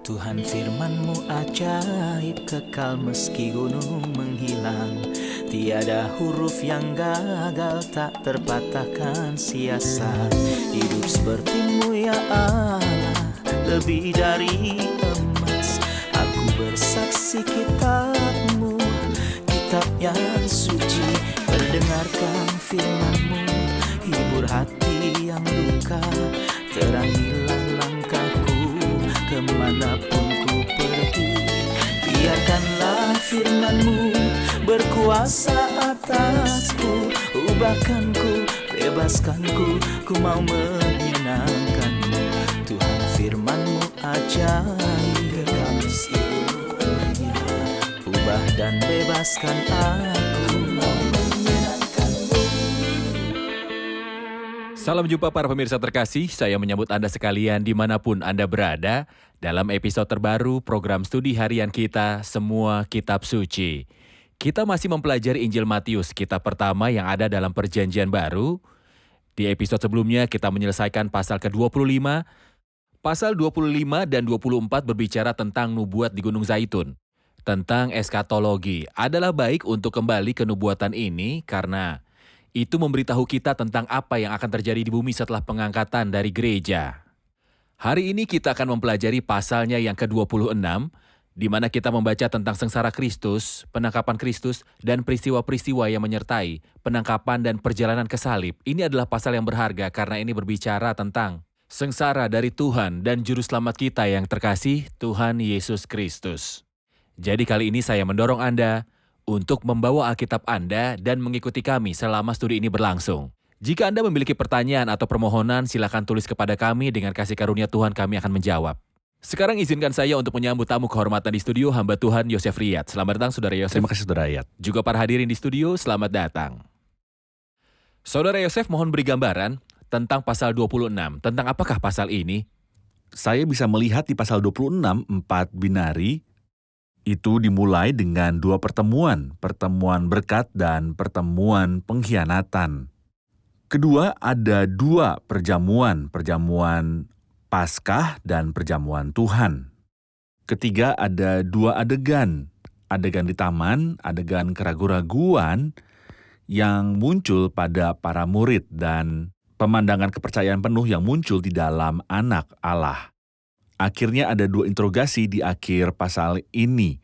Tuhan firman-Mu ajaib, kekal meski gunung menghilang. Tiada huruf yang gagal, tak terpatahkan siasat. Hidup seperti-Mu ya Allah, lebih dari emas. Aku bersaksi kitab-Mu, kitab yang suci. Mendengarkan firman-Mu, hibur hati yang luka. Terangilah langkahku kemanapun ku pergi. Biarkanlah firman-Mu berkuasa atasku. Ubahkanku, bebaskanku, ku mau menyenangkan-Mu. Tuhan firman-Mu ajaib, kekal meski gunung. Ubah dan bebaskan aku, mau menyenangkan-Mu. Salam jumpa para pemirsa terkasih, saya menyambut Anda sekalian dimanapun Anda berada dalam episode terbaru program studi harian kita, Semua Kitab Suci. Kita masih mempelajari Injil Matius, kitab pertama yang ada dalam Perjanjian Baru. Di episode sebelumnya kita menyelesaikan pasal ke-25. Pasal 25 dan 24 berbicara tentang nubuat di Gunung Zaitun. Tentang eskatologi. Adalah baik untuk kembali ke nubuatan ini karena itu memberitahu kita tentang apa yang akan terjadi di bumi setelah pengangkatan dari gereja. Hari ini kita akan mempelajari pasalnya yang ke-26, di mana kita membaca tentang sengsara Kristus, penangkapan Kristus, dan peristiwa-peristiwa yang menyertai penangkapan dan perjalanan ke salib. Ini adalah pasal yang berharga karena ini berbicara tentang sengsara dari Tuhan dan Juru Selamat kita yang terkasih, Tuhan Yesus Kristus. Jadi kali ini saya mendorong Anda untuk membawa Alkitab Anda dan mengikuti kami selama studi ini berlangsung. Jika Anda memiliki pertanyaan atau permohonan, silakan tulis kepada kami. Dengan kasih karunia Tuhan kami akan menjawab. Sekarang izinkan saya untuk menyambut tamu kehormatan di studio, hamba Tuhan Yosef Riyad. Selamat datang Saudara Yosef. Terima kasih Saudara Riyad. Juga para hadirin di studio, selamat datang. Saudara Yosef, mohon beri gambaran tentang pasal 26. Tentang apakah pasal ini? Saya bisa melihat di pasal 26, 4 binari, itu dimulai dengan 2 pertemuan, pertemuan berkat dan pertemuan pengkhianatan. Kedua, ada 2 perjamuan, perjamuan Paskah dan perjamuan Tuhan. Ketiga, ada 2 adegan, adegan di taman, adegan keraguan-raguan yang muncul pada para murid dan pemandangan kepercayaan penuh yang muncul di dalam anak Allah. Akhirnya ada 2 interogasi di akhir pasal ini.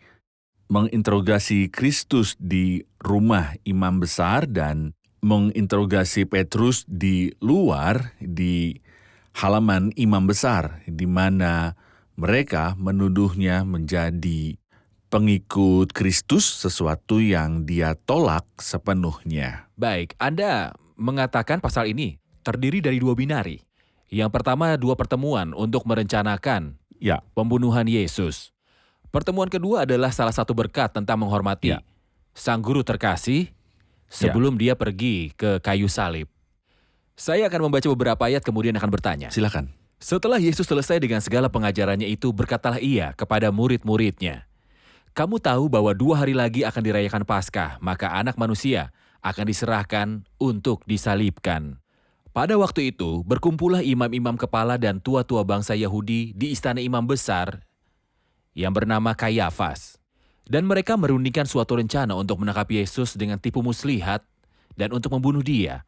Menginterogasi Kristus di rumah imam besar dan menginterogasi Petrus di luar di halaman imam besar, di mana mereka menuduhnya menjadi pengikut Kristus, sesuatu yang dia tolak sepenuhnya. Baik, Anda mengatakan pasal ini terdiri dari 2 binari. Yang pertama 2 pertemuan untuk merencanakan pembunuhan Yesus. Pertemuan kedua adalah salah satu berkat tentang menghormati Sang Guru terkasih sebelum dia pergi ke kayu salib. Saya akan membaca beberapa ayat kemudian akan bertanya. Silakan. Setelah Yesus selesai dengan segala pengajarannya itu, berkatalah ia kepada murid-muridnya, "Kamu tahu bahwa 2 hari lagi akan dirayakan Paskah, maka Anak Manusia akan diserahkan untuk disalibkan." Pada waktu itu, berkumpullah imam-imam kepala dan tua-tua bangsa Yahudi di istana imam besar yang bernama Kayafas. Dan mereka merundingkan suatu rencana untuk menangkap Yesus dengan tipu muslihat dan untuk membunuh dia.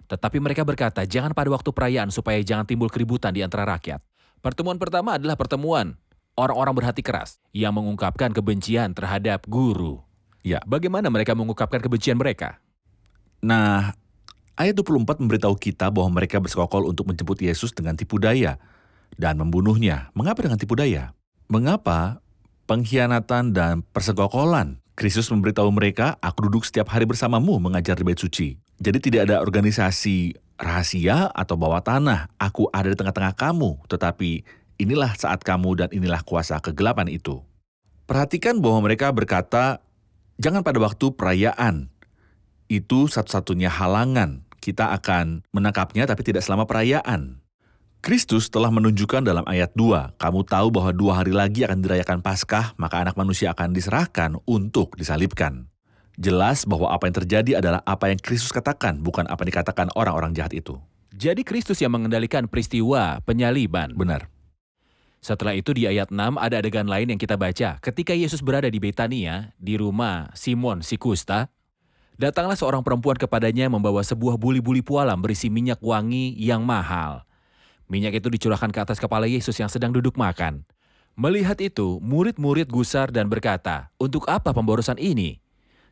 Tetapi mereka berkata, jangan pada waktu perayaan supaya jangan timbul keributan di antara rakyat. Pertemuan pertama adalah pertemuan orang-orang berhati keras yang mengungkapkan kebencian terhadap guru. Bagaimana mereka mengungkapkan kebencian mereka? Nah, ayat 24 memberitahu kita bahwa mereka bersekongkol untuk menjemput Yesus dengan tipu daya dan membunuhnya. Mengapa dengan tipu daya? Mengapa pengkhianatan dan persekongkolan? Kristus memberitahu mereka, aku duduk setiap hari bersamamu mengajar di bait suci. Jadi tidak ada organisasi rahasia atau bawah tanah. Aku ada di tengah-tengah kamu, tetapi inilah saat kamu dan inilah kuasa kegelapan itu. Perhatikan bahwa mereka berkata, jangan pada waktu perayaan. Itu satu-satunya halangan. Kita akan menangkapnya tapi tidak selama perayaan. Kristus telah menunjukkan dalam ayat 2, kamu tahu bahwa 2 hari lagi akan dirayakan Paskah, maka Anak Manusia akan diserahkan untuk disalibkan. Jelas bahwa apa yang terjadi adalah apa yang Kristus katakan, bukan apa yang dikatakan orang-orang jahat itu. Jadi Kristus yang mengendalikan peristiwa penyaliban. Benar. Setelah itu di ayat 6 ada adegan lain yang kita baca. Ketika Yesus berada di Betania, di rumah Simon si kusta, datanglah seorang perempuan kepadanya membawa sebuah buli-buli pualam berisi minyak wangi yang mahal. Minyak itu dicurahkan ke atas kepala Yesus yang sedang duduk makan. Melihat itu, murid-murid gusar dan berkata, "Untuk apa pemborosan ini?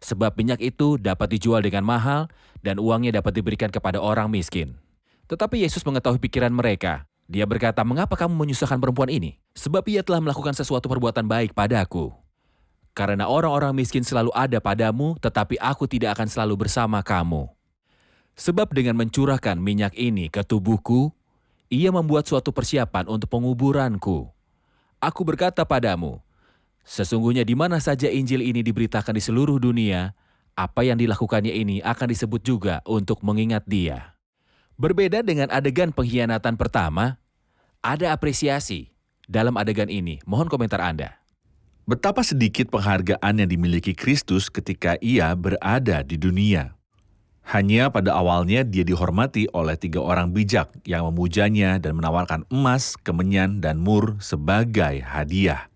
Sebab minyak itu dapat dijual dengan mahal dan uangnya dapat diberikan kepada orang miskin." Tetapi Yesus mengetahui pikiran mereka. Dia berkata, "Mengapa kamu menyusahkan perempuan ini? Sebab ia telah melakukan sesuatu perbuatan baik padaku. Karena orang-orang miskin selalu ada padamu, tetapi aku tidak akan selalu bersama kamu. Sebab dengan mencurahkan minyak ini ke tubuhku, ia membuat suatu persiapan untuk penguburanku. Aku berkata padamu, sesungguhnya di mana saja Injil ini diberitakan di seluruh dunia, apa yang dilakukannya ini akan disebut juga untuk mengingat dia." Berbeda dengan adegan pengkhianatan pertama, ada apresiasi dalam adegan ini. Mohon komentar Anda. Betapa sedikit penghargaan yang dimiliki Kristus ketika ia berada di dunia. Hanya pada awalnya dia dihormati oleh 3 orang bijak yang memujanya dan menawarkan emas, kemenyan, dan mur sebagai hadiah.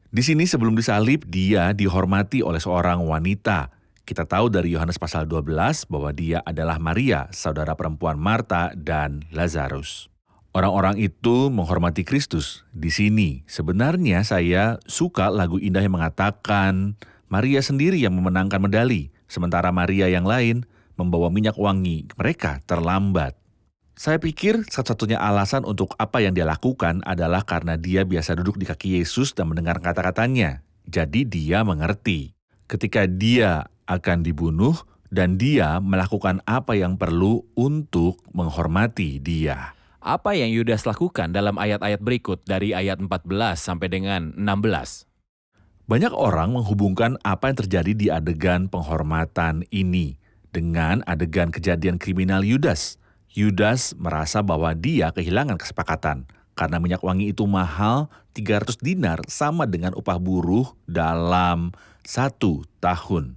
Di sini sebelum disalib, dia dihormati oleh seorang wanita. Kita tahu dari Yohanes pasal 12 bahwa dia adalah Maria, saudara perempuan Marta dan Lazarus. Orang-orang itu menghormati Kristus. Di sini sebenarnya saya suka lagu indah yang mengatakan Maria sendiri yang memenangkan medali, sementara Maria yang lain membawa minyak wangi. Mereka terlambat. Saya pikir satu-satunya alasan untuk apa yang dia lakukan adalah karena dia biasa duduk di kaki Yesus dan mendengar kata-katanya. Jadi dia mengerti. Ketika dia akan dibunuh dan dia melakukan apa yang perlu untuk menghormati dia. Apa yang Yudas lakukan dalam ayat-ayat berikut dari ayat 14 sampai dengan 16? Banyak orang menghubungkan apa yang terjadi di adegan penghormatan ini dengan adegan kejadian kriminal Yudas. Yudas merasa bahwa dia kehilangan kesepakatan karena minyak wangi itu mahal, 300 dinar sama dengan upah buruh dalam 1 tahun.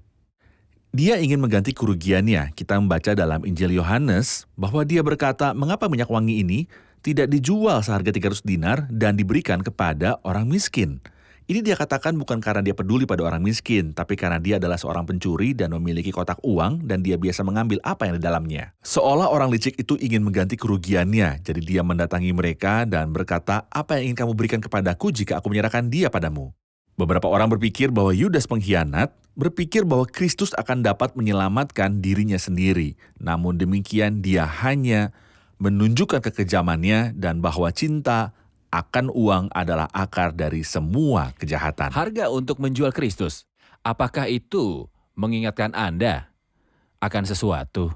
Dia ingin mengganti kerugiannya. Kita membaca dalam Injil Yohanes bahwa dia berkata, "Mengapa minyak wangi ini tidak dijual seharga 300 dinar dan diberikan kepada orang miskin?" Ini dia katakan bukan karena dia peduli pada orang miskin, tapi karena dia adalah seorang pencuri dan memiliki kotak uang dan dia biasa mengambil apa yang di dalamnya. Seolah orang licik itu ingin mengganti kerugiannya, jadi dia mendatangi mereka dan berkata, "Apa yang ingin kamu berikan kepadaku jika aku menyerahkan dia padamu?" Beberapa orang berpikir bahwa Yudas pengkhianat berpikir bahwa Kristus akan dapat menyelamatkan dirinya sendiri. Namun demikian dia hanya menunjukkan kekejamannya dan bahwa cinta akan uang adalah akar dari semua kejahatan. Harga untuk menjual Kristus, apakah itu mengingatkan Anda akan sesuatu?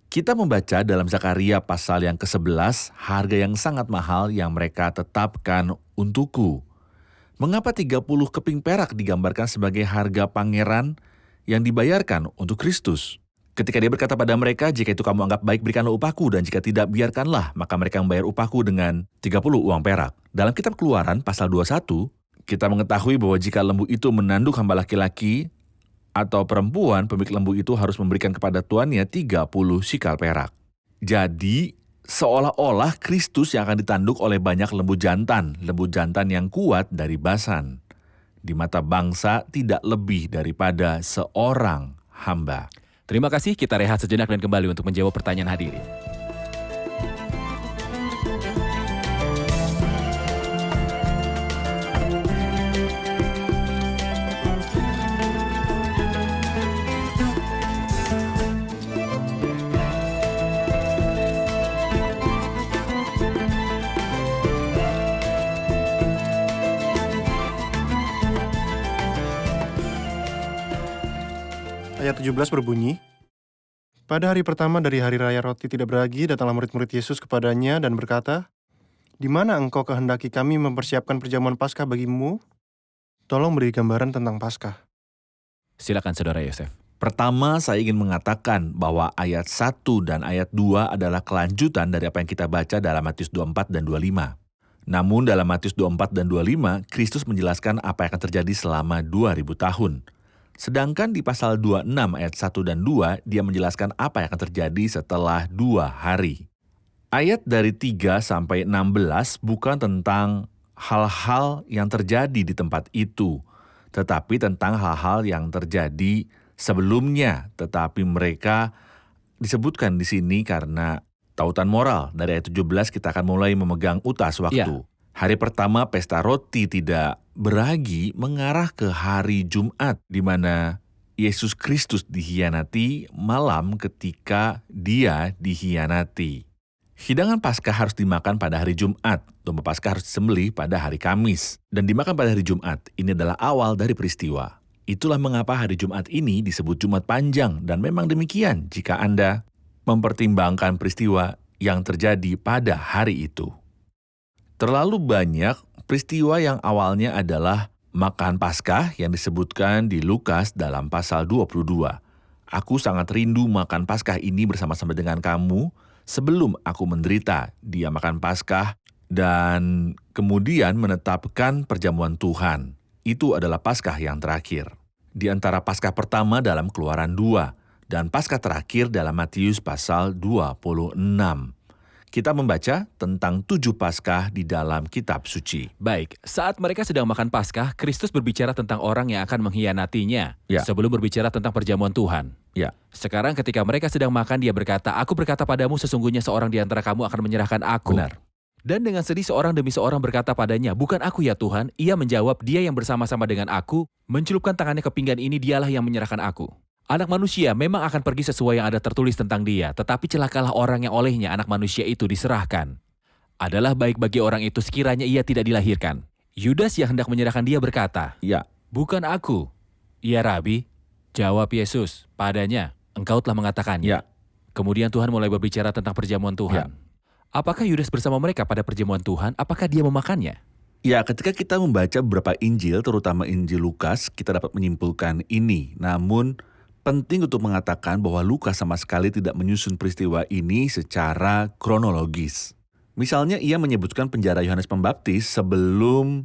Kita membaca dalam Zakaria pasal yang ke-11, harga yang sangat mahal yang mereka tetapkan untukku. Mengapa 30 keping perak digambarkan sebagai harga pangeran yang dibayarkan untuk Kristus? Ketika dia berkata pada mereka, "Jika itu kamu anggap baik, berikanlah upahku, dan jika tidak, biarkanlah," maka mereka membayar upahku dengan 30 uang perak. Dalam kitab Keluaran pasal 21, kita mengetahui bahwa jika lembu itu menanduk hamba laki-laki atau perempuan, pemilik lembu itu harus memberikan kepada tuannya 30 sikal perak. Jadi, seolah-olah Kristus yang akan ditanduk oleh banyak lembu jantan yang kuat dari Basan. Di mata bangsa tidak lebih daripada seorang hamba. Terima kasih, kita rehat sejenak dan kembali untuk menjawab pertanyaan hadirin. Ayat 17 berbunyi, "Pada hari pertama dari hari raya roti tidak beragi, datanglah murid-murid Yesus kepadanya dan berkata, 'Di mana engkau kehendaki kami mempersiapkan perjamuan Paskah bagimu?' Tolong beri gambaran tentang Paskah." Silakan Saudara Yosef. Pertama, saya ingin mengatakan bahwa ayat 1 dan ayat 2 adalah kelanjutan dari apa yang kita baca dalam Matius 24 dan 25. Namun dalam Matius 24 dan 25, Kristus menjelaskan apa yang akan terjadi selama 2000 tahun. Sedangkan di pasal 26 ayat 1 dan 2, dia menjelaskan apa yang akan terjadi setelah 2 hari. Ayat dari 3 sampai 16 bukan tentang hal-hal yang terjadi di tempat itu, tetapi tentang hal-hal yang terjadi sebelumnya. Tetapi mereka disebutkan di sini karena tautan moral. Dari ayat 17 kita akan mulai memegang utas waktu. Hari pertama pesta roti tidak beragi mengarah ke hari Jumat, di mana Yesus Kristus dikhianati malam ketika dia dikhianati. Hidangan Paskah harus dimakan pada hari Jumat. Domba Paskah harus disembelih pada hari Kamis dan dimakan pada hari Jumat. Ini adalah awal dari peristiwa. Itulah mengapa hari Jumat ini disebut Jumat Panjang, dan memang demikian jika Anda mempertimbangkan peristiwa yang terjadi pada hari itu. Terlalu banyak peristiwa yang awalnya adalah makan Paskah yang disebutkan di Lukas dalam pasal 22. Aku sangat rindu makan Paskah ini bersama-sama dengan kamu sebelum aku menderita. Dia makan Paskah dan kemudian menetapkan perjamuan Tuhan. Itu adalah Paskah yang terakhir. Di antara Paskah pertama dalam Keluaran 2 dan Paskah terakhir dalam Matius pasal 26. Kita membaca tentang 7 Paskah di dalam kitab suci. Baik, saat mereka sedang makan Paskah, Kristus berbicara tentang orang yang akan mengkhianatinya sebelum berbicara tentang perjamuan Tuhan. Sekarang ketika mereka sedang makan, dia berkata, "Aku berkata padamu, sesungguhnya seorang di antara kamu akan menyerahkan aku." Benar. Dan dengan sedih seorang demi seorang berkata padanya, "Bukan aku ya Tuhan." Ia menjawab, "Dia yang bersama-sama dengan aku, mencelupkan tangannya ke pinggan ini, dialah yang menyerahkan aku." Anak manusia memang akan pergi sesuai yang ada tertulis tentang dia, tetapi celakalah orang yang olehnya anak manusia itu diserahkan. Adalah baik bagi orang itu sekiranya ia tidak dilahirkan. Yudas yang hendak menyerahkan dia berkata, "Bukan aku." "Ya Rabi," jawab Yesus padanya, "Engkau telah mengatakannya." Kemudian Tuhan mulai berbicara tentang perjamuan Tuhan. Apakah Yudas bersama mereka pada perjamuan Tuhan? Apakah dia memakannya? Ya, ketika kita membaca beberapa Injil, terutama Injil Lukas, kita dapat menyimpulkan ini. Namun, penting untuk mengatakan bahwa Lukas sama sekali tidak menyusun peristiwa ini secara kronologis. Misalnya, ia menyebutkan penjara Yohanes Pembaptis sebelum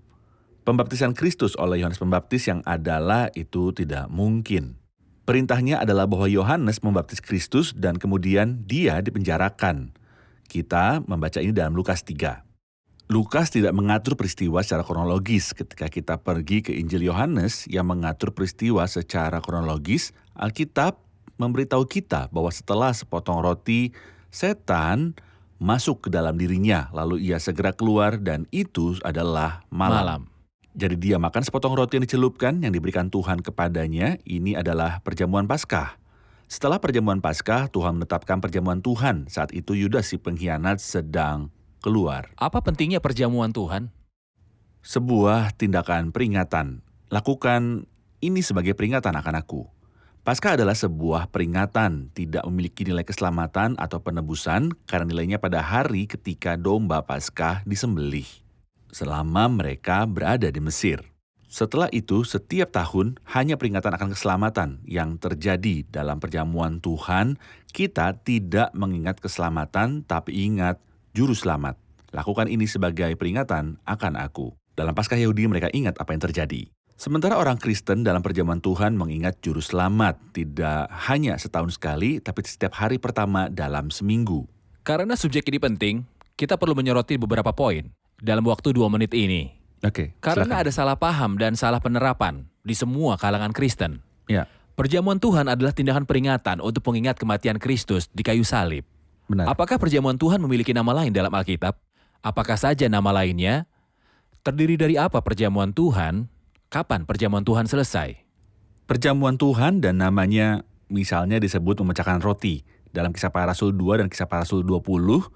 pembaptisan Kristus oleh Yohanes Pembaptis yang adalah itu tidak mungkin. Perintahnya adalah bahwa Yohanes membaptis Kristus dan kemudian dia dipenjarakan. Kita membaca ini dalam Lukas 3. Lukas tidak mengatur peristiwa secara kronologis. Ketika kita pergi ke Injil Yohanes yang mengatur peristiwa secara kronologis, Alkitab memberitahu kita bahwa setelah sepotong roti, setan masuk ke dalam dirinya, lalu ia segera keluar dan itu adalah malam. Jadi dia makan sepotong roti yang dicelupkan yang diberikan Tuhan kepadanya, ini adalah perjamuan Paskah. Setelah perjamuan Paskah, Tuhan menetapkan perjamuan Tuhan. Saat itu Yudas si pengkhianat sedang keluar. Apa pentingnya perjamuan Tuhan? Sebuah tindakan peringatan. Lakukan ini sebagai peringatan akan aku. Paskah adalah sebuah peringatan, tidak memiliki nilai keselamatan atau penebusan karena nilainya pada hari ketika domba Paskah disembelih. Selama mereka berada di Mesir. Setelah itu, setiap tahun hanya peringatan akan keselamatan yang terjadi dalam perjamuan Tuhan. Kita tidak mengingat keselamatan, tapi ingat Juru Selamat. Lakukan ini sebagai peringatan akan aku. Dalam Paskah Yahudi mereka ingat apa yang terjadi. Sementara orang Kristen dalam perjamuan Tuhan mengingat Juru Selamat. Tidak hanya setahun sekali, tapi setiap hari pertama dalam seminggu. Karena subjek ini penting, kita perlu menyoroti beberapa poin dalam waktu 2 menit ini. Karena silakan. ada salah paham dan salah penerapan di semua kalangan Kristen. Perjamuan Tuhan adalah tindakan peringatan untuk mengingat kematian Kristus di kayu salib. Benar. Apakah perjamuan Tuhan memiliki nama lain dalam Alkitab? Apakah saja nama lainnya? Terdiri dari apa perjamuan Tuhan? Kapan perjamuan Tuhan selesai? Perjamuan Tuhan dan namanya misalnya disebut memecahkan roti. Dalam Kisah Para Rasul 2 dan Kisah Para Rasul 20,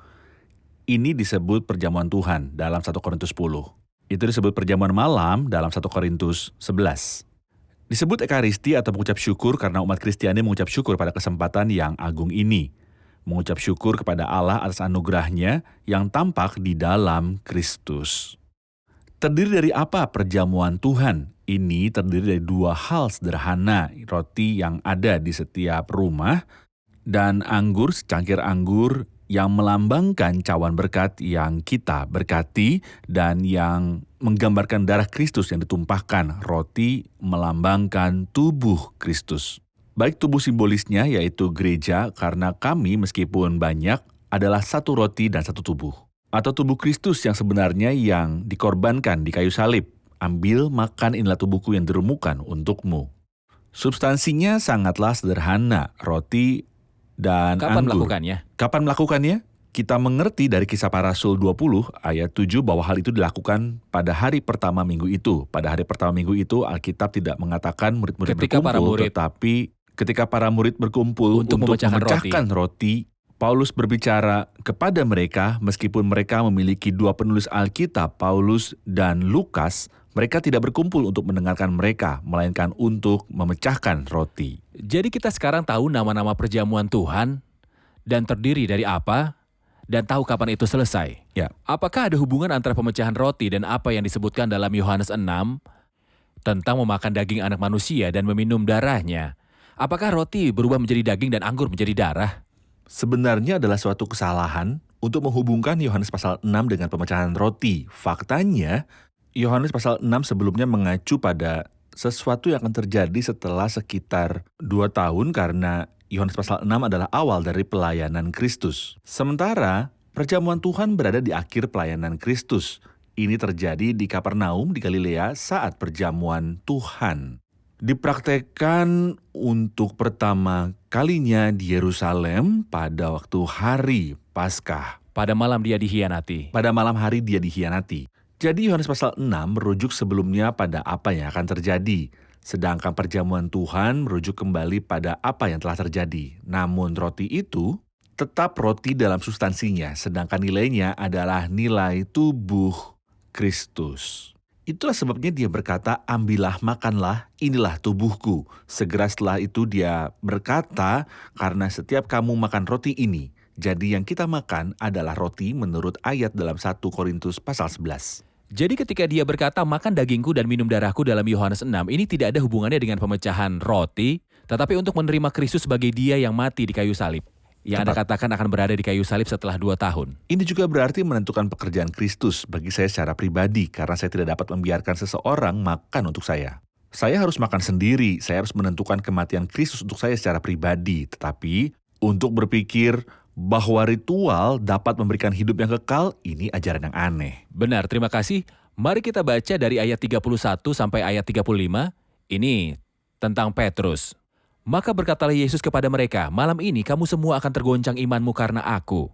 ini disebut perjamuan Tuhan dalam 1 Korintus 10. Itu disebut perjamuan malam dalam 1 Korintus 11. Disebut Ekaristi atau mengucap syukur karena umat Kristiani mengucap syukur pada kesempatan yang agung ini. Mengucap syukur kepada Allah atas anugerahnya yang tampak di dalam Kristus. Terdiri dari apa perjamuan Tuhan? Ini terdiri dari 2 hal sederhana, roti yang ada di setiap rumah, dan anggur, secangkir anggur yang melambangkan cawan berkat yang kita berkati dan yang menggambarkan darah Kristus yang ditumpahkan. Roti melambangkan tubuh Kristus. Baik tubuh simbolisnya yaitu gereja karena kami meskipun banyak adalah satu roti dan satu tubuh. atau tubuh Kristus yang sebenarnya yang dikorbankan di kayu salib. Ambil, makan, inilah tubuhku yang dirumukan untukmu. Substansinya sangatlah sederhana, roti dan Kapan anggur. melakukannya? Kapan melakukannya? Kita mengerti dari Kisah Para Rasul 20 ayat 7 bahwa hal itu dilakukan pada hari pertama minggu itu. Pada hari pertama minggu itu Alkitab tidak mengatakan murid-murid Ketika para berkumpul, murid- tetapi ketika para murid berkumpul Untuk memecahkan roti, Paulus berbicara kepada mereka meskipun mereka memiliki dua penulis Alkitab, Paulus dan Lukas, mereka tidak berkumpul untuk mendengarkan mereka, melainkan untuk memecahkan roti. Jadi kita sekarang tahu nama-nama perjamuan Tuhan dan terdiri dari apa dan tahu kapan itu selesai. Ya. Apakah ada hubungan antara pemecahan roti dan apa yang disebutkan dalam Yohanes 6 tentang memakan daging anak manusia dan meminum darahnya? Apakah roti berubah menjadi daging dan anggur menjadi darah? Sebenarnya adalah suatu kesalahan untuk menghubungkan Yohanes pasal 6 dengan pemecahan roti. Faktanya, Yohanes pasal 6 sebelumnya mengacu pada sesuatu yang akan terjadi setelah sekitar 2 tahun karena Yohanes pasal 6 adalah awal dari pelayanan Kristus. Sementara, perjamuan Tuhan berada di akhir pelayanan Kristus. Ini terjadi di Kapernaum di Galilea saat perjamuan Tuhan. Dipraktekkan untuk pertama kalinya di Yerusalem pada waktu hari Paskah. Pada malam dia dikhianati. Pada malam hari dia dikhianati. Jadi Yohanes pasal 6 merujuk sebelumnya pada apa yang akan terjadi. Sedangkan perjamuan Tuhan merujuk kembali pada apa yang telah terjadi. Namun roti itu tetap roti dalam substansinya, sedangkan nilainya adalah nilai tubuh Kristus. Itulah sebabnya dia berkata, ambillah, makanlah, inilah tubuhku. Segera setelah itu dia berkata, karena setiap kamu makan roti ini, jadi yang kita makan adalah roti menurut ayat dalam 1 Korintus pasal 11. Jadi ketika dia berkata makan dagingku dan minum darahku dalam Yohanes 6, ini tidak ada hubungannya dengan pemecahan roti, tetapi untuk menerima Kristus sebagai dia yang mati di kayu salib. Yang Anda katakan akan berada di kayu salib setelah 2 tahun. Ini juga berarti menentukan pekerjaan Kristus bagi saya secara pribadi, karena saya tidak dapat membiarkan seseorang makan untuk saya. Saya harus makan sendiri, saya harus menentukan kematian Kristus untuk saya secara pribadi. Tetapi untuk berpikir bahwa ritual dapat memberikan hidup yang kekal, ini ajaran yang aneh. Benar, terima kasih. Mari kita baca dari ayat 31 sampai ayat 35. Ini tentang Petrus. Maka berkatalah Yesus kepada mereka, malam ini kamu semua akan tergoncang imanmu karena aku.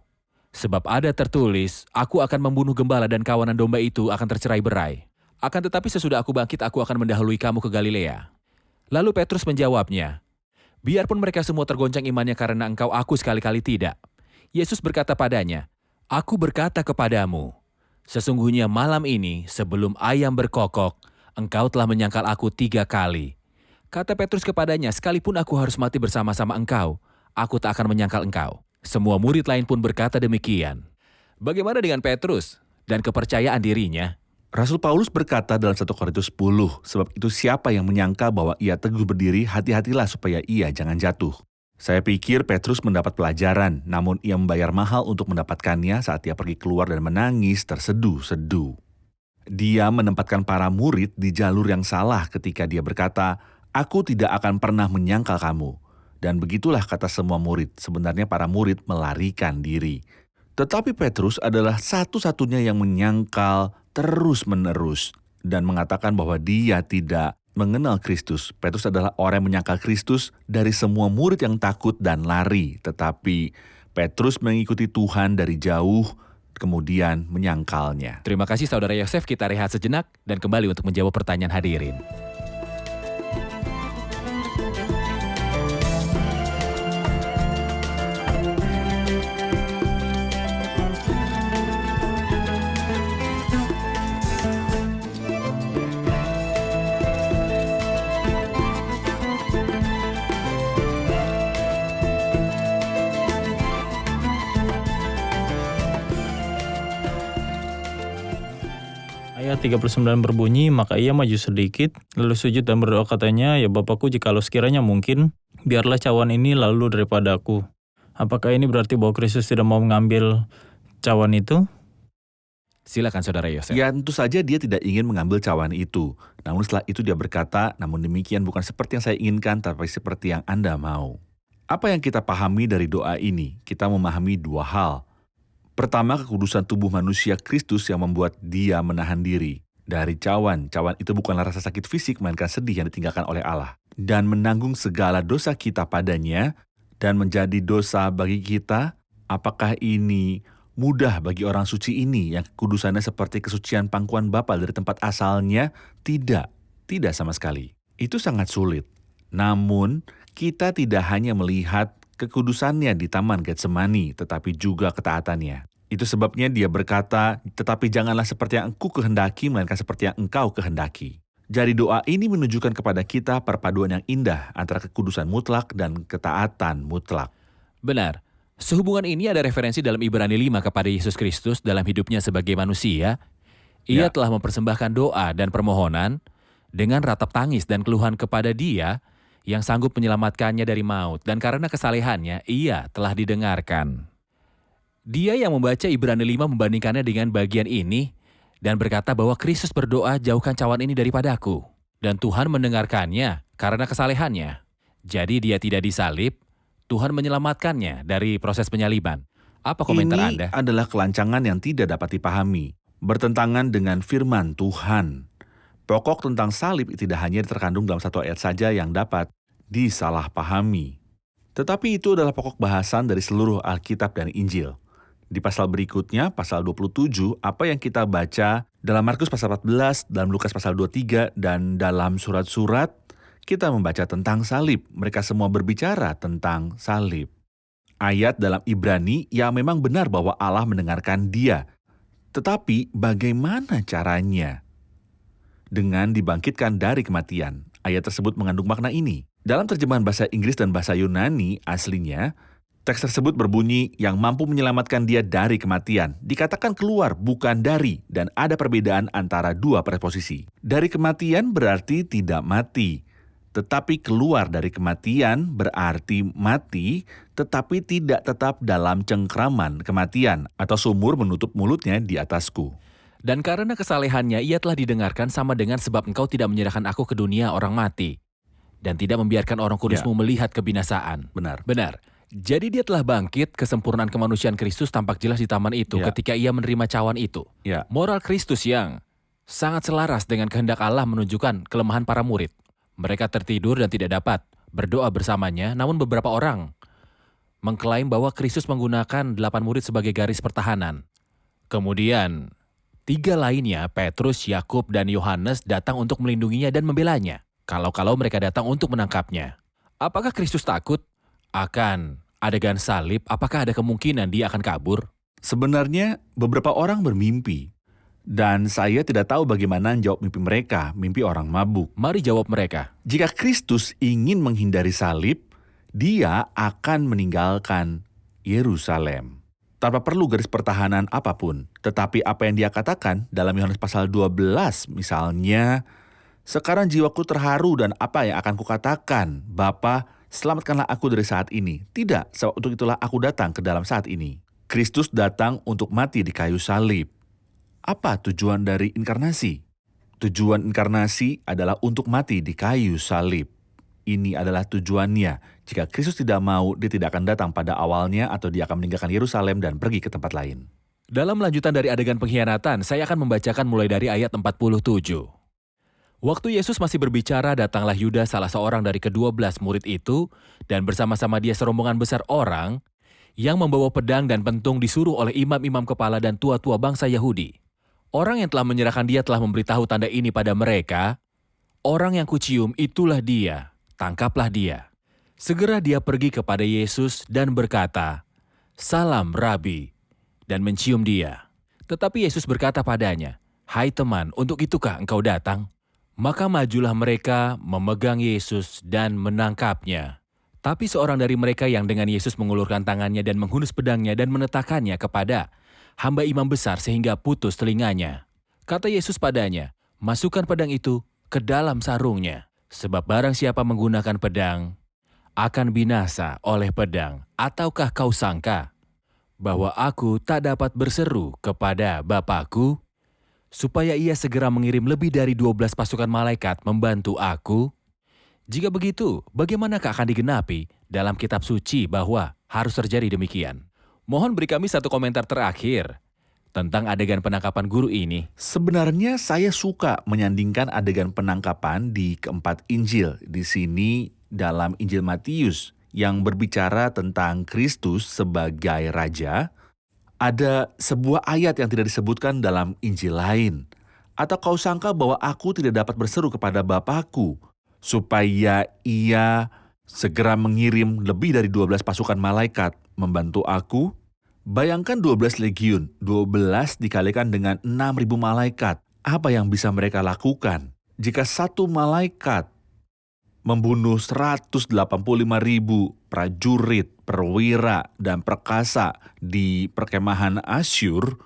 Sebab ada tertulis, aku akan membunuh gembala dan kawanan domba itu akan tercerai-berai. Akan tetapi sesudah aku bangkit, aku akan mendahului kamu ke Galilea. Lalu Petrus menjawabnya, biarpun mereka semua tergoncang imannya karena engkau, aku sekali-kali tidak. Yesus berkata padanya, aku berkata kepadamu, sesungguhnya malam ini sebelum ayam berkokok, engkau telah menyangkal aku 3 kali. Kata Petrus kepadanya, sekalipun aku harus mati bersama-sama engkau, aku tak akan menyangkal engkau. Semua murid lain pun berkata demikian. Bagaimana dengan Petrus dan kepercayaan dirinya? Rasul Paulus berkata dalam 1 Korintus 10, sebab itu siapa yang menyangka bahwa ia teguh berdiri, hati-hatilah supaya ia jangan jatuh. Saya pikir Petrus mendapat pelajaran, namun ia membayar mahal untuk mendapatkannya saat ia pergi keluar dan menangis terseduh-seduh. Dia menempatkan para murid di jalur yang salah ketika dia berkata, aku tidak akan pernah menyangkal kamu. Dan begitulah kata semua murid, sebenarnya para murid melarikan diri. Tetapi Petrus adalah satu-satunya yang menyangkal terus-menerus dan mengatakan bahwa dia tidak mengenal Kristus. Petrus adalah orang yang menyangkal Kristus dari semua murid yang takut dan lari. Tetapi Petrus mengikuti Tuhan dari jauh, kemudian menyangkalnya. Terima kasih Saudara Yosef, kita rehat sejenak dan kembali untuk menjawab pertanyaan hadirin. Ayat 39 berbunyi, maka ia maju sedikit, lalu sujud dan berdoa katanya, ya Bapakku, jikalau sekiranya mungkin, biarlah cawan ini lalu daripadaku. Apakah ini berarti bahwa Kristus tidak mau mengambil cawan itu? Silakan Saudara Yosef. Ya, tentu saja dia tidak ingin mengambil cawan itu. Namun setelah itu dia berkata, namun demikian bukan seperti yang saya inginkan, tapi seperti yang Anda mau. Apa yang kita pahami dari doa ini? Kita memahami 2 hal. Pertama, kekudusan tubuh manusia Kristus yang membuat dia menahan diri dari cawan. Cawan itu bukanlah rasa sakit fisik, melainkan sedih yang ditinggalkan oleh Allah. Dan menanggung segala dosa kita padanya dan menjadi dosa bagi kita. Apakah ini mudah bagi orang suci ini yang kekudusannya seperti kesucian pangkuan Bapa dari tempat asalnya? Tidak sama sekali. Itu sangat sulit. Namun, kita tidak hanya melihat kekudusannya di Taman Getsemani, tetapi juga ketaatannya. Itu sebabnya dia berkata, tetapi janganlah seperti yang engkau kehendaki, melainkan seperti yang engkau kehendaki. Jadi doa ini menunjukkan kepada kita perpaduan yang indah antara kekudusan mutlak dan ketaatan mutlak. Benar. Sehubungan ini ada referensi dalam Ibrani 5 kepada Yesus Kristus dalam hidupnya sebagai manusia. Ia telah mempersembahkan doa dan permohonan dengan ratap tangis dan keluhan kepada Dia yang sanggup menyelamatkannya dari maut, dan karena kesalehannya, ia telah didengarkan. Dia yang membaca Ibrani 5 membandingkannya dengan bagian ini, dan berkata bahwa Kristus berdoa, jauhkan cawan ini daripadaku. Dan Tuhan mendengarkannya karena kesalehannya. Jadi dia tidak disalib, Tuhan menyelamatkannya dari proses penyaliban. Apa komentar Anda? Ini adalah kelancangan yang tidak dapat dipahami, bertentangan dengan firman Tuhan. Pokok tentang salib tidak hanya terkandung dalam satu ayat saja yang dapat disalahpahami. Tetapi itu adalah pokok bahasan dari seluruh Alkitab dan Injil. Di pasal berikutnya, pasal 27, apa yang kita baca dalam Markus pasal 14, dalam Lukas pasal 23, dan dalam surat-surat, kita membaca tentang salib. Mereka semua berbicara tentang salib. Ayat dalam Ibrani yang memang benar bahwa Allah mendengarkan dia. Tetapi bagaimana caranya? Dengan dibangkitkan dari kematian. Ayat tersebut mengandung makna ini. Dalam terjemahan bahasa Inggris dan bahasa Yunani aslinya, teks tersebut berbunyi yang mampu menyelamatkan dia dari kematian. Dikatakan keluar, bukan dari, dan ada perbedaan antara dua preposisi. Dari kematian berarti tidak mati, tetapi keluar dari kematian berarti mati, tetapi tidak tetap dalam cengkraman kematian, atau sumur menutup mulutnya di atasku. Dan karena kesalehannya ia telah didengarkan sama dengan sebab engkau tidak menyerahkan aku ke dunia orang mati. Dan tidak membiarkan orang kudusmu melihat kebinasaan. Benar. Benar. Jadi dia telah bangkit, kesempurnaan kemanusiaan Kristus tampak jelas di taman itu ketika ia menerima cawan itu. Moral Kristus yang sangat selaras dengan kehendak Allah menunjukkan kelemahan para murid. Mereka tertidur dan tidak dapat berdoa bersamanya, namun beberapa orang mengklaim bahwa Kristus menggunakan 8 murid sebagai garis pertahanan. Kemudian 3 lainnya, Petrus, Yakub, dan Yohanes datang untuk melindunginya dan membelanya. Kalau mereka datang untuk menangkapnya. Apakah Kristus takut akan adegan salib? Apakah ada kemungkinan dia akan kabur? Sebenarnya beberapa orang bermimpi. Dan saya tidak tahu bagaimana menjawab mimpi mereka, mimpi orang mabuk. Mari jawab mereka. Jika Kristus ingin menghindari salib, dia akan meninggalkan Yerusalem. Tanpa perlu garis pertahanan apapun. Tetapi apa yang dia katakan dalam Yohanes pasal 12 misalnya, sekarang jiwaku terharu dan apa yang akan kukatakan? Bapa, selamatkanlah aku dari saat ini. Tidak, sebab untuk itulah aku datang ke dalam saat ini. Kristus datang untuk mati di kayu salib. Apa tujuan dari inkarnasi? Tujuan inkarnasi adalah untuk mati di kayu salib. Ini adalah tujuannya. Jika Kristus tidak mau, dia tidak akan datang pada awalnya atau dia akan meninggalkan Yerusalem dan pergi ke tempat lain. Dalam lanjutan dari adegan pengkhianatan, saya akan membacakan mulai dari ayat 47. Waktu Yesus masih berbicara, datanglah Yudas, salah seorang dari ke-12 murid itu, dan bersama-sama dia serombongan besar orang yang membawa pedang dan pentung disuruh oleh imam-imam kepala dan tua-tua bangsa Yahudi. Orang yang telah menyerahkan dia telah memberitahu tanda ini pada mereka, orang yang kucium itulah dia, tangkaplah dia. Segera dia pergi kepada Yesus dan berkata, "Salam, Rabi," dan mencium dia. Tetapi Yesus berkata padanya, "Hai teman, untuk itukah engkau datang?" Maka majulah mereka memegang Yesus dan menangkapnya. Tapi seorang dari mereka yang dengan Yesus mengulurkan tangannya dan menghunus pedangnya dan menetakannya kepada hamba imam besar sehingga putus telinganya. Kata Yesus padanya, "Masukkan pedang itu ke dalam sarungnya, sebab barang siapa menggunakan pedang akan binasa oleh pedang. Ataukah kau sangka bahwa aku tak dapat berseru kepada Bapakku, supaya ia segera mengirim lebih dari 12 pasukan malaikat membantu aku? Jika begitu, bagaimanakah akan digenapi dalam kitab suci bahwa harus terjadi demikian?" Mohon beri kami satu komentar terakhir tentang adegan penangkapan guru ini. Sebenarnya saya suka menyandingkan adegan penangkapan di keempat Injil. Di sini dalam Injil Matius yang berbicara tentang Kristus sebagai Raja, ada sebuah ayat yang tidak disebutkan dalam Injil lain. Atau kau sangka bahwa aku tidak dapat berseru kepada Bapakku supaya ia segera mengirim lebih dari 12 pasukan malaikat membantu aku? Bayangkan 12 legiun, 12 dikalikan dengan 6.000 malaikat. Apa yang bisa mereka lakukan? Jika satu malaikat membunuh 185.000 prajurit, perwira, dan perkasa di perkemahan Asyur,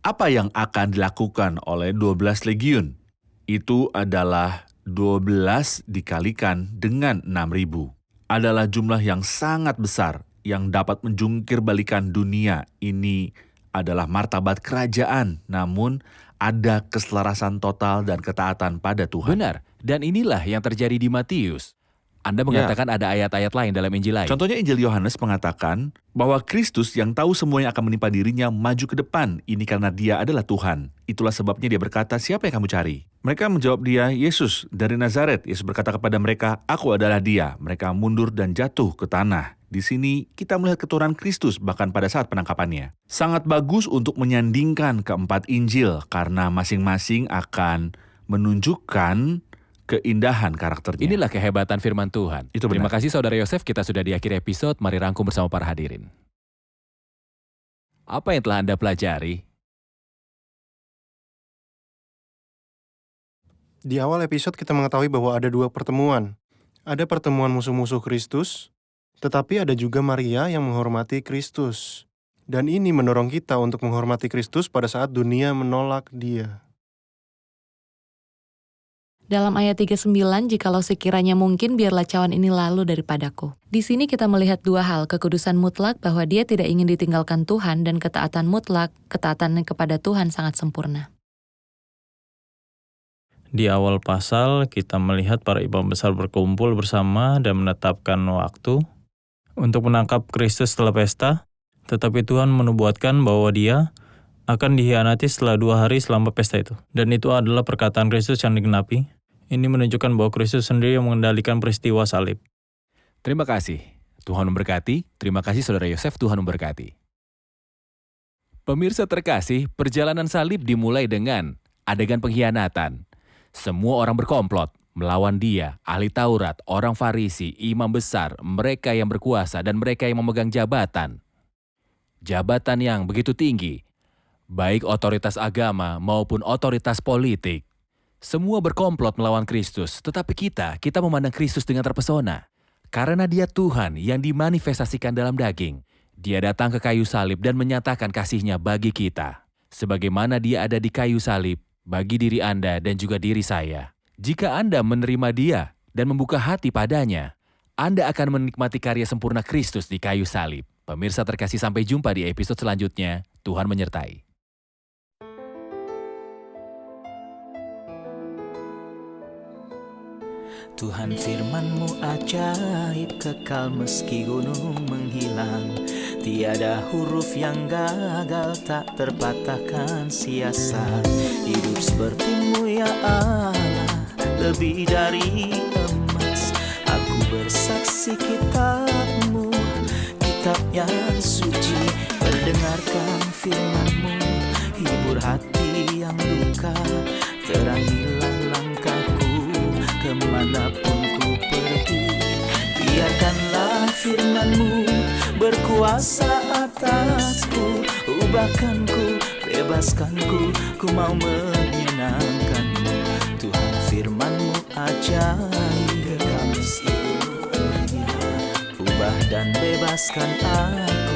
apa yang akan dilakukan oleh 12 legiun? Itu adalah 12 dikalikan dengan 6.000. Adalah jumlah yang sangat besar yang dapat menjungkir balikan dunia. Ini adalah martabat kerajaan, namun ada keselarasan total dan ketaatan pada Tuhan. Benar, dan inilah yang terjadi di Matius. Anda mengatakan ada ayat-ayat lain dalam Injil lain. Contohnya Injil Yohanes mengatakan bahwa Kristus yang tahu semua yang akan menimpa dirinya maju ke depan. Ini karena dia adalah Tuhan. Itulah sebabnya dia berkata, siapa yang kamu cari? Mereka menjawab dia, Yesus dari Nazaret. Yesus berkata kepada mereka, aku adalah dia. Mereka mundur dan jatuh ke tanah. Di sini kita melihat keturunan Kristus bahkan pada saat penangkapannya. Sangat bagus untuk menyandingkan keempat Injil karena masing-masing akan menunjukkan keindahan karakternya. Inilah kehebatan firman Tuhan. Itu benar. Terima kasih Saudara Yosef, kita sudah di akhir episode. Mari rangkum bersama para hadirin. Apa yang telah Anda pelajari? Di awal episode kita mengetahui bahwa ada dua pertemuan. Ada pertemuan musuh-musuh Kristus, tetapi ada juga Maria yang menghormati Kristus. Dan ini mendorong kita untuk menghormati Kristus pada saat dunia menolak Dia. Dalam ayat 39, jikalau sekiranya mungkin biarlah cawan ini lalu daripadaku. Di sini kita melihat dua hal, kekudusan mutlak bahwa dia tidak ingin ditinggalkan Tuhan dan ketaatan mutlak, ketaatan kepada Tuhan sangat sempurna. Di awal pasal, kita melihat para imam besar berkumpul bersama dan menetapkan waktu untuk menangkap Kristus setelah pesta, tetapi Tuhan menubuatkan bahwa dia akan dihianati setelah 2 hari selama pesta itu. Dan itu adalah perkataan Kristus yang digenapi. Ini menunjukkan bahwa Kristus sendiri yang mengendalikan peristiwa salib. Terima kasih. Tuhan memberkati. Terima kasih Saudara Yosef, Tuhan memberkati. Pemirsa terkasih, perjalanan salib dimulai dengan adegan pengkhianatan. Semua orang berkomplot melawan dia, ahli Taurat, orang Farisi, imam besar, mereka yang berkuasa, dan mereka yang memegang jabatan. Jabatan yang begitu tinggi, baik otoritas agama maupun otoritas politik. Semua berkomplot melawan Kristus, tetapi kita memandang Kristus dengan terpesona. Karena dia Tuhan yang dimanifestasikan dalam daging. Dia datang ke kayu salib dan menyatakan kasih-Nya bagi kita. Sebagaimana dia ada di kayu salib, bagi diri Anda dan juga diri saya. Jika Anda menerima dia dan membuka hati padanya, Anda akan menikmati karya sempurna Kristus di kayu salib. Pemirsa terkasih, sampai jumpa di episode selanjutnya. Tuhan menyertai. Tuhan firman-Mu ajaib, kekal meski gunung menghilang. Tiada huruf yang gagal, tak terpatahkan siasat. Hidup seperti-Mu ya Allah, lebih dari emas. Aku bersaksi kitab-Mu, kitab yang suci. Perdengarkan firman-Mu, hibur hati yang luka. Terangilah langkahku kemanapun ku pergi. Biarkanlah firman-Mu berkuasa atasku. Ubahkanku, bebaskanku, ku mau menyenangkan-Mu. Tuhan firman-Mu ajaib, kekal meski gunung menghilang. Ubah dan bebaskan aku.